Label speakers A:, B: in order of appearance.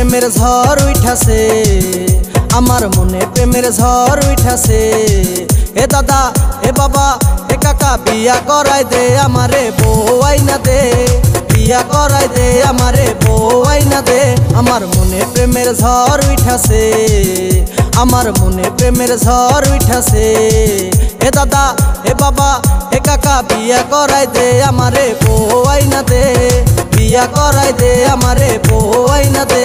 A: প্রেমের ঝড় উঠাছে, আমার মনে প্রেমের ঝড় উঠাছে। এ দাদা এ বাবা এ কাকা বিয়া করাই দে আমারে বউ আইনা দে, বিয়া করাই দে আমারে বউ আইনা দে। আমার মনে প্রেমের ঝড় উঠাছে, আমার মনে প্রেমের ঝড় উঠাছে। এ দাদা এ বাবা এ কাকা বিয়া করাই দে আমারে বউ আইনা দে, বিয়া করাই দে আমারে বউ আইনা দে।